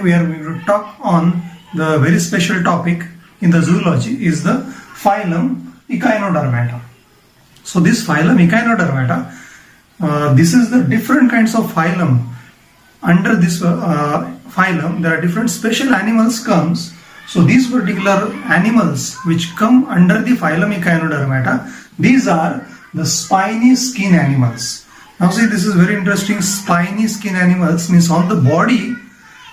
again we are going to talk on the very special topic in the zoology is the phylum Echinodermata. So this phylum Echinodermata, this is the different kinds of phylum. Under this phylum there are different special animals comes. So these particular animals which come under the phylum Echinodermata, these are the spiny skin animals. Now see, this is very interesting. Spiny skin animals means on the body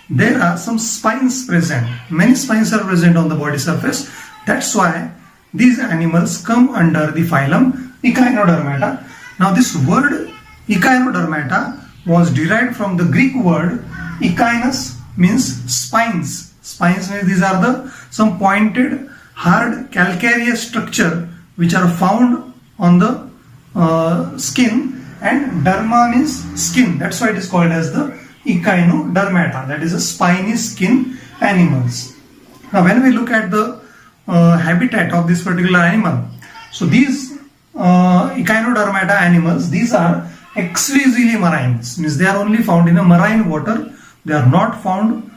there are some spines present. Many spines are present on the body surface. That's why these animals come under the phylum Echinodermata. Now this word Echinodermata was derived from the Greek word echinus, means spines. Spines means these are the some pointed hard calcareous structure which are found on the skin, and derma means skin. That's why it is called as the Echinodermata, that is a spiny skin animals. Now when we look at the habitat of this particular animal, so these Echinodermata animals, these are exclusively marine, means they are only found in a marine water. They are not found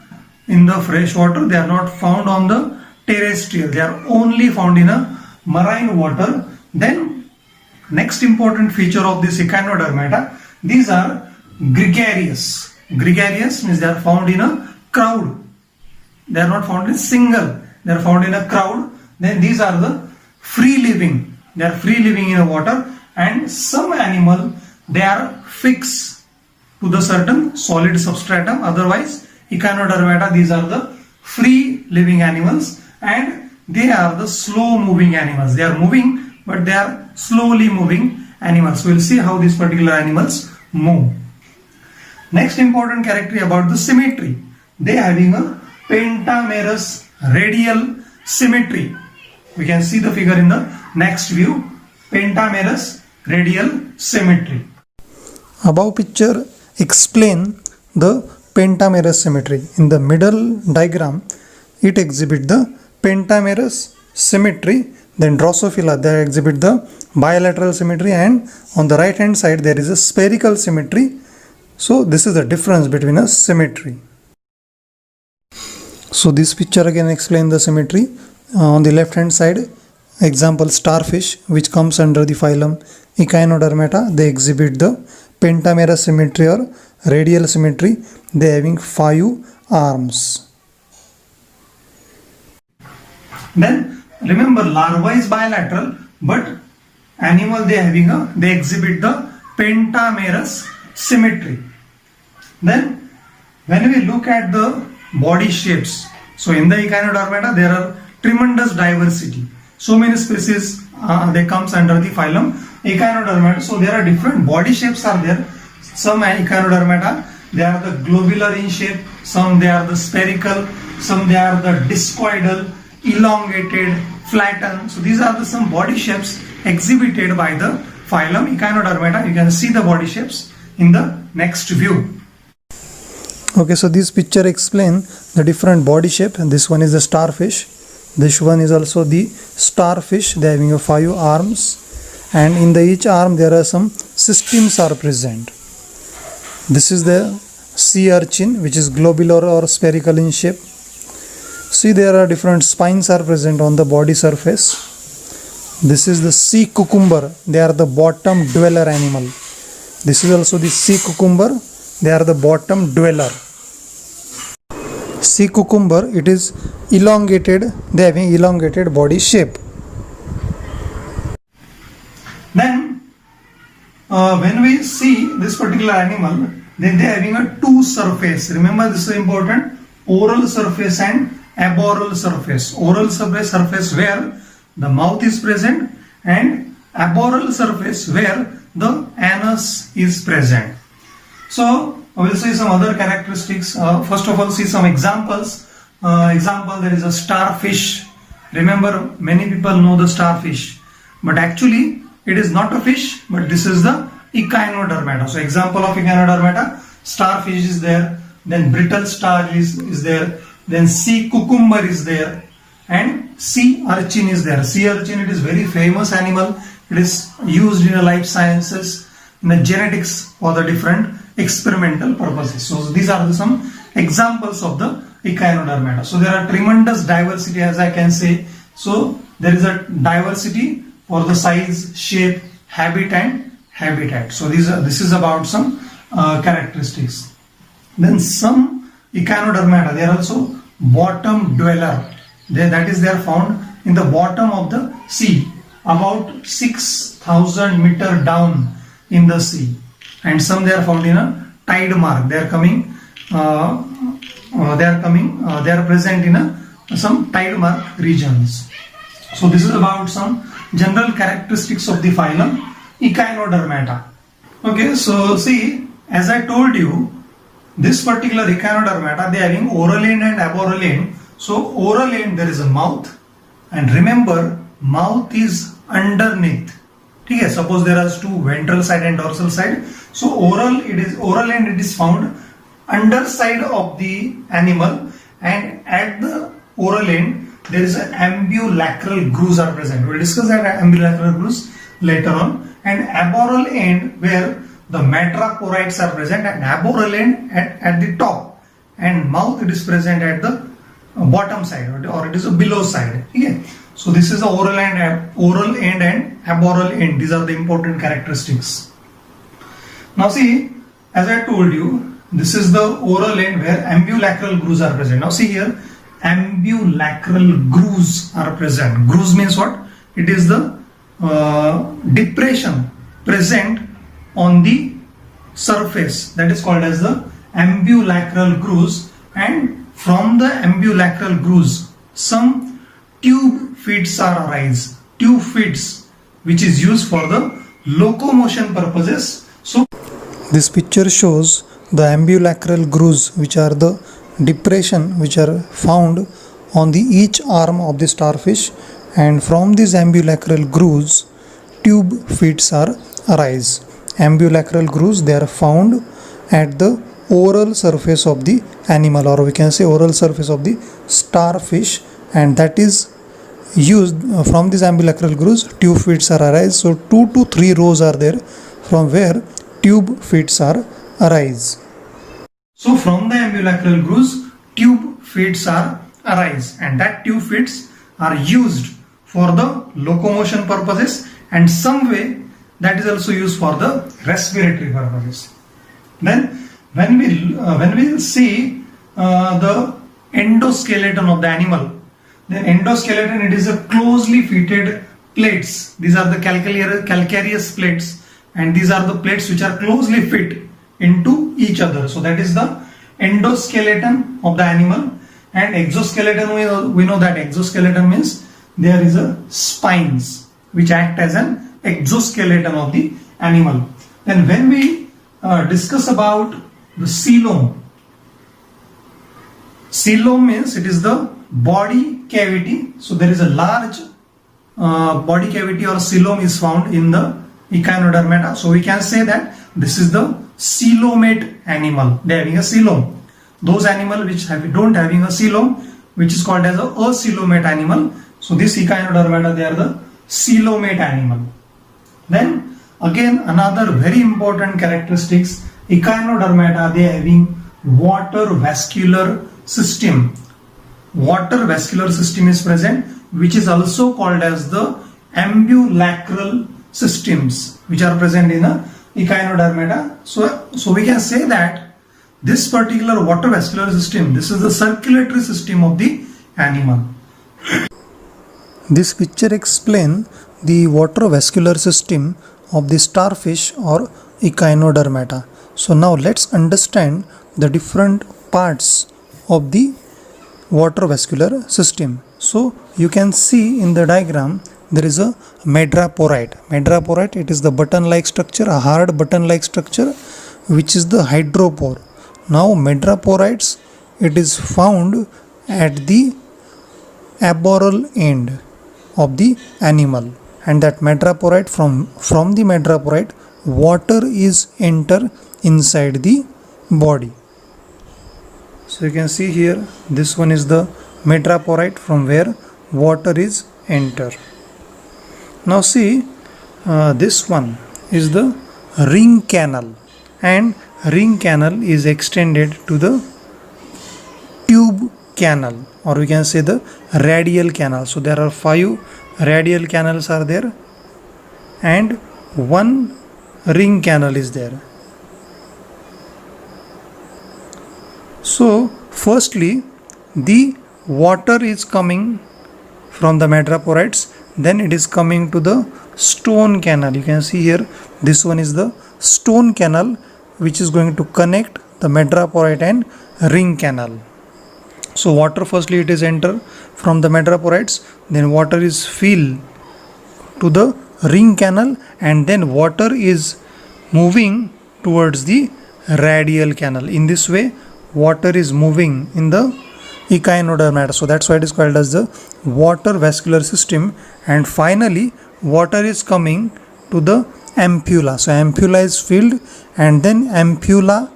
in the fresh water, they are not found on the terrestrial, they are only found in a marine water. Then next important feature of this Echinodermata, these are gregarious. Gregarious means they are found in a crowd. They are not found in single, they are found in a crowd. Then these are the free living. They are free living in a water, and some animal they are fixed to the certain solid substratum. Otherwise Echinodermata, these are the free living animals, and they are the slow moving animals. They are moving, but they are slowly moving animals. We will see how these particular animals move. Next important character about the symmetry. They are having a pentamerous radial symmetry. We can see the figure in the next view. Pentamerous radial symmetry. Above picture explain the pentamerous symmetry. In the middle diagram it exhibits the pentamerous symmetry. Then Drosophila, they exhibit the bilateral symmetry, and on the right hand side there is a spherical symmetry. So this is the difference between a symmetry. So this picture again explains the symmetry. On the left hand side, example starfish which comes under the phylum Echinodermata, they exhibit the pentamerous symmetry or radial symmetry. They having 5 arms. Then remember, larva is bilateral, but animal they exhibit the pentamerous symmetry. Then when we look at the body shapes, so in the Echinodermata there are tremendous diversity. So many species they comes under the phylum Echinodermata. So there are different body shapes are there. Some Echinodermata they are the globular in shape, some they are the spherical, some they are the discoidal, elongated, flattened. So these are the some body shapes exhibited by the phylum Echinodermata. You can see the body shapes in the next view. Okay, so this picture explain the different body shape. This one is the starfish. This one is also the starfish. They are having 5 arms, and in the each arm there are some systems are present. This is the sea urchin, which is globular or spherical in shape. See, there are different spines are present on the body surface. This is the sea cucumber. They are the bottom dweller animal. This is also the sea cucumber. They are the bottom dweller. Sea cucumber, it is elongated. They have an elongated body shape. Then when we see this particular animal, then they are having a 2 surface. Remember, this is important. Oral surface and aboral surface. Oral surface where the mouth is present, and aboral surface where the anus is present. So we will see some other characteristics. First of all, see some examples. There is a starfish. Remember, many people know the starfish, but actually it is not a fish, but this is the Echinodermata. So example of Echinodermata, starfish is there, then brittle star is there, then sea cucumber is there, and sea urchin is there. Sea urchin, it is very famous animal. It is used in the life sciences, in the genetics for the different experimental purposes. So these are some examples of the echinodermata. So there are tremendous diversity, as I can say. So there is a diversity for the size, shape, habit and habitat. So this is about some characteristics. Then some echinodermata, they are also bottom dweller. They are found in the bottom of the sea, about 6,000 meter down in the sea, and some they are found in a tide mark. They are present in some tide mark regions. So this is about some general characteristics of the phylum Echinodermata. Okay, so see, as I told you, this particular Echinodermata, they are having oral end and aboral end. So oral end, there is a mouth, and remember, mouth is underneath. Okay, suppose there are two, ventral side and dorsal side. So oral end it is found underside of the animal, and at the oral end there is an ambulacral grooves are present. We will discuss that ambulacral grooves later on. And aboral end, where the madreporites are present, and aboral end at the top, and mouth it is present at the bottom side, or it is a below side. Okay. So this is the oral end and aboral end. These are the important characteristics. Now see, as I told you, this is the oral end where ambulacral grooves are present. Now see here, ambulacral grooves are present. Grooves means what? It is the depression present on the surface, that is called as the ambulacral grooves, and from the ambulacral grooves some tube feet are arise. Tube feet, which is used for the locomotion purposes. So this picture shows the ambulacral grooves, which are the depression which are found on the each arm of the starfish, and from these ambulacral grooves tube feet are arise. Ambulacral grooves, they are found at the oral surface of the animal, or we can say oral surface of the starfish, and that is used from these ambulacral grooves tube feet are arise. So 2 to 3 rows are there from where tube feet are arise. So from the ambulacral grooves tube feet are arise, and that tube feet are used for the locomotion purposes, and some way that is also used for the respiratory purposes. Then when we see the endoskeleton of the animal, then endoskeleton, it is a closely fitted plates. These are the calcareous plates, and these are the plates which are closely fit into each other. So that is the endoskeleton of the animal. And exoskeleton, we know that exoskeleton means there is a spines which act as an exoskeleton of the animal. Then when we discuss about the coelom, coelom means it is the body cavity. So there is a large body cavity or coelom is found in the Echinodermata. So we can say that this is the coelomate animal. They are having a coelom. Those animals which don't having a coelom, which is called as a acoelomate animal. So this Echinodermata, they are the coelomate animal. Then again, another very important characteristics, Echinodermata, they are having water vascular system. Water vascular system is present, which is also called as the ambulacral systems, which are present in a Echinodermata. So we can say that this particular water vascular system, this is the circulatory system of the animal. This picture explains the water vascular system of the starfish or Echinodermata. So now let's understand the different parts of the water vascular system. So you can see in the diagram there is a madreporite. Madreporite, it is the button-like structure, a hard button-like structure, which is the hydropore. Now madreporites, it is found at the aboral end of the animal, and that madreporite, from the madreporite water is enter inside the body. So you can see here, this one is the madreporite from where water is enter. Now see, this one is the ring canal, and ring canal is extended to the tube canal, or we can say the radial canal. So there are 5 radial canals are there and 1 ring canal is there. So firstly the water is coming from the madreporites, then it is coming to the stone canal. You can see here, this one is the stone canal which is going to connect the madreporite and ring canal. So water firstly it is enter from the madreporites, then water is filled to the ring canal, and then water is moving towards the radial canal. In this way water is moving in the echinodermata, so that's why it is called as the water vascular system. And finally water is coming to the ampulla. So ampulla is filled, and then ampulla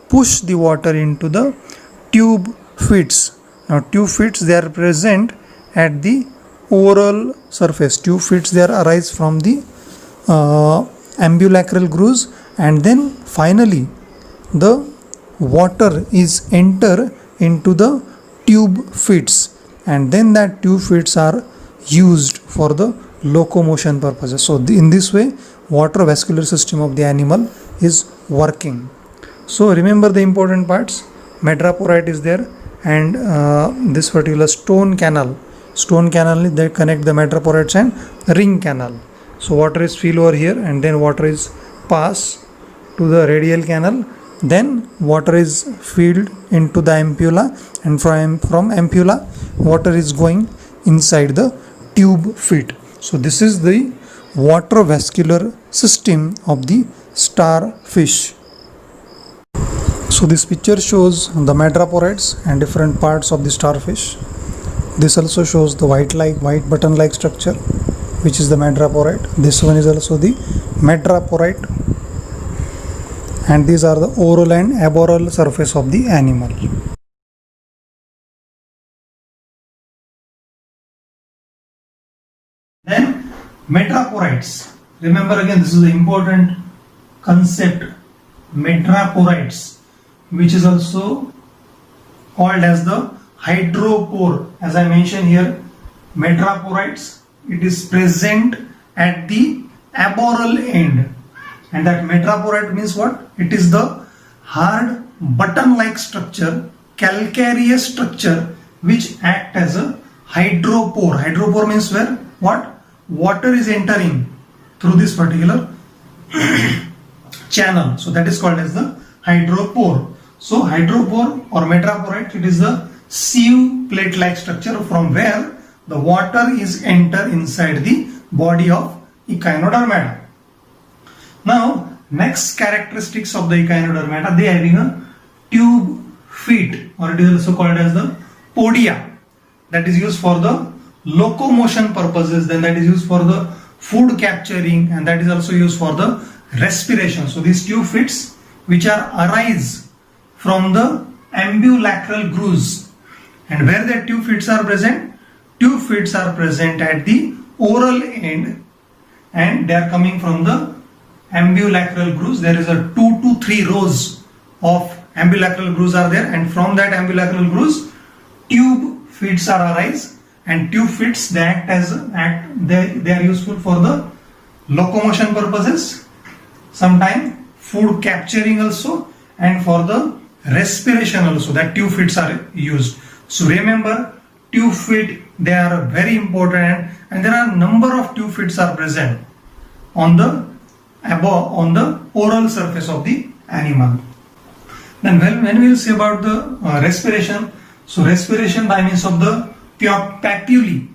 push the water into the tube feet. Now tube feet, they are present at the oral surface. Tube feet, they are arise from the ambulacral grooves, and then finally the water is enter into the tube feet, and then that tube feet are used for the locomotion purposes. So in this way water vascular system of the animal is working. So remember the important parts. Madreporite is there, and this particular stone canal they connect the madreporites and ring canal. So water is filled over here, and then water is passed to the radial canal, then water is filled into the ampulla, and from ampulla water is going inside the tube feet. So this is the water vascular system of the starfish. So this picture shows the madreporites and different parts of the starfish. This also shows the white button like structure, which is the madreporite. This one is also the madreporite, and these are the oral and aboral surface of the animal. Then madreporites. Remember again, this is the important concept, madreporites, which is also called as the hydropore. As I mentioned here, madreporites, it is present at the aboral end, and that madreporite means what? It is the hard button like structure, calcareous structure, which act as a hydropore. Hydropore means where what? Water is entering through this particular channel. So that is called as the hydropore. So hydropore or madreporite, it is the sieve plate like structure from where the water is enter inside the body of echinodermata. Now next characteristics of the echinodermata, they having a tube feet, or it is also called as the podia, that is used for the locomotion purposes, then that is used for the food capturing, and that is also used for the respiration. So these tube feet which are arise from the ambulacral grooves, and where the tube feet are present? Tube feet are present at the oral end, and they are coming from the ambulacral grooves. There is a 2 to 3 rows of ambulacral grooves are there, and from that ambulacral grooves tube feet are arise, and tube feet they are useful for the locomotion purposes, sometimes food capturing also, and for the respiration also, that tube feet are used. So remember, tube feet, they are very important, and there are number of tube feet are present on the oral surface of the animal. Then when we will say about the respiration, so respiration by means of the papillae,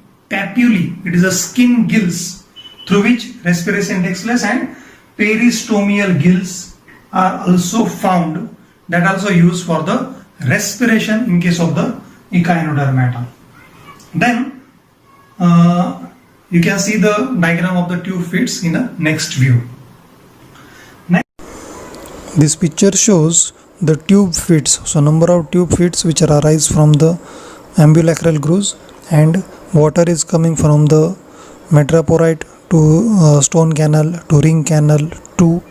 it is a skin gills through which respiration takes place, and peristomial gills are also found, that also used for the respiration in case of the echinodermata. Then you can see the diagram of the tube feet in the next view. This picture shows the tube feet. So number of tube feet which are arise from the ambulacral grooves, and water is coming from the madreporite to stone canal to ring canal to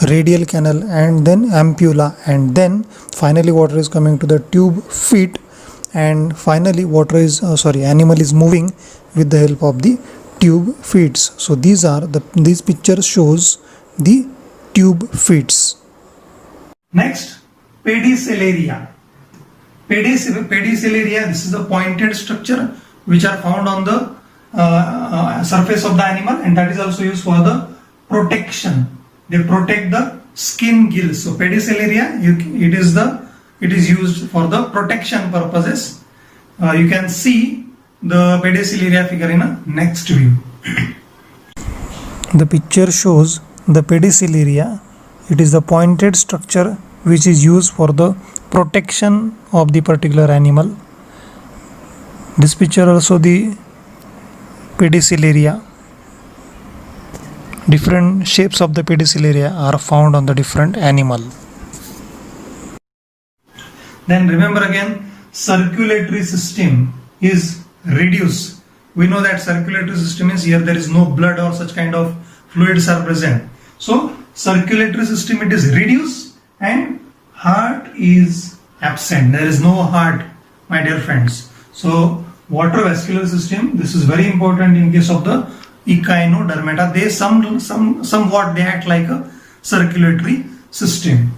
radial canal and then ampulla, and then finally water is coming to the tube feet, and finally animal is moving with the help of the tube feet. So these pictures shows the tube feet. Next, pedicelaria. Pedicelaria, this is the pointed structure which are found on the surface of the animal, and that is also used for the protection. They protect the skin gills. So pedicelaria, it is used for the protection purposes. You can see the pedicelaria figure in a next view. The picture shows the pedicelaria. It is the pointed structure which is used for the protection of the particular animal. This picture also the pedicelaria. Different shapes of the pedicelaria are found on the different animal. Then remember again, circulatory system is reduced. We know that circulatory system is here, there is no blood or such kind of fluids are present. So circulatory system, it is reduced, and heart is absent. There is no heart, my dear friends. So water vascular system, this is very important in case of the echinodermata. They somewhat they act like a circulatory system.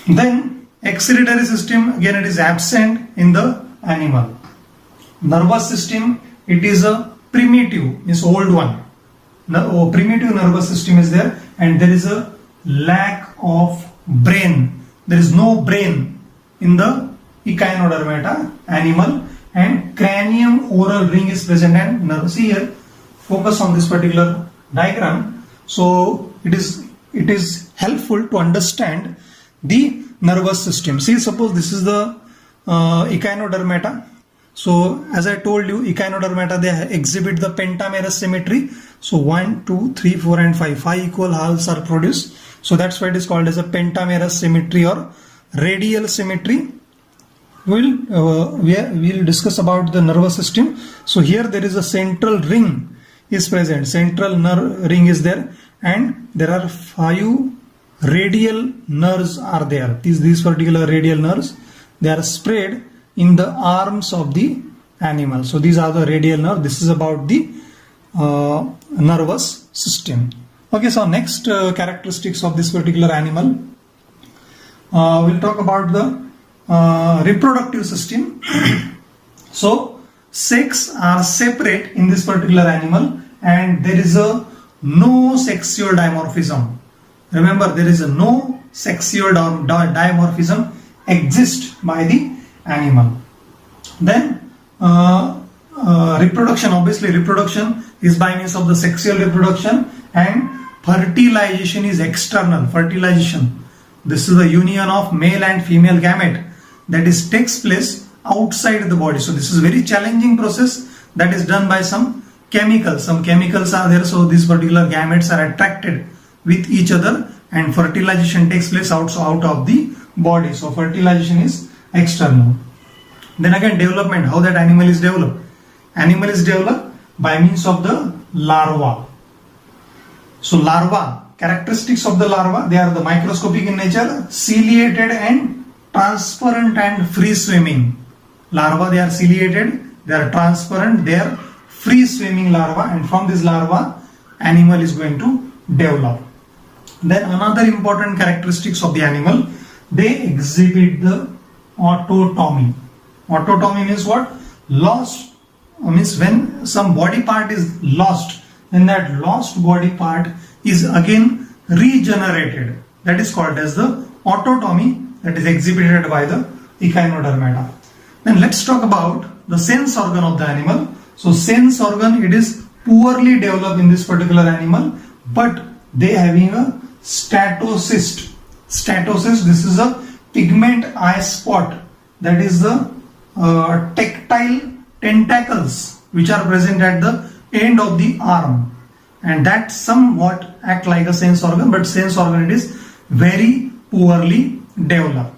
Then excretory system, again it is absent in the animal. Nervous system, it is a primitive, means old one. Primitive nervous system is there, and there is a lack of brain. There is no brain in the echinodermata animal, and cranium oral ring is present and nerve. See here, focus on this particular diagram. So it is helpful to understand the nervous system. See, suppose this is the echinodermata. So as I told you, echinodermata, they exhibit the pentamerous symmetry. So 1, 2, 3, 4 and 5 equal halves are produced. So that's why it is called as a pentamerous symmetry or radial symmetry. We'll discuss about the nervous system. So here there is a central ring is present. Central nerve ring is there, and there are 5 radial nerves are there. These particular radial nerves, they are spread in the arms of the animal. So these are the radial nerve. This is about the nervous system. Okay, so next characteristics of this particular animal. We'll talk about the reproductive system. So sex are separate in this particular animal, and there is no sexual dimorphism. Remember, there is no sexual dimorphism exists by the animal. Then reproduction, obviously reproduction is by means of the sexual reproduction, and fertilization is external. Fertilization, this is the union of male and female gamete that takes place outside the body. So this is very challenging process that is done by some chemicals. Some chemicals are there, so these particular gametes are attracted with each other, and fertilization takes place out of the body. So fertilization is external. Then again, development, how that animal is developed. Animal is developed by means of the larva. So larva, characteristics of the larva, they are the microscopic in nature, ciliated and transparent and free swimming. Larva, they are ciliated, they are transparent, they are free swimming larva, and from this larva animal is going to develop. Then another important characteristics of the animal, they exhibit the autotomy. Autotomy means what? Lost, means when some body part is lost, then that lost body part is again regenerated. That is called as the autotomy, that is exhibited by the echinodermata. Then let's talk about the sense organ of the animal. So sense organ, it is poorly developed in this particular animal, but they having a statocyst. Statocyst, this is a pigment eye spot, that is the tactile tentacles which are present at the end of the arm, and that somewhat act like a sense organ, but sense organ it is very poorly developed.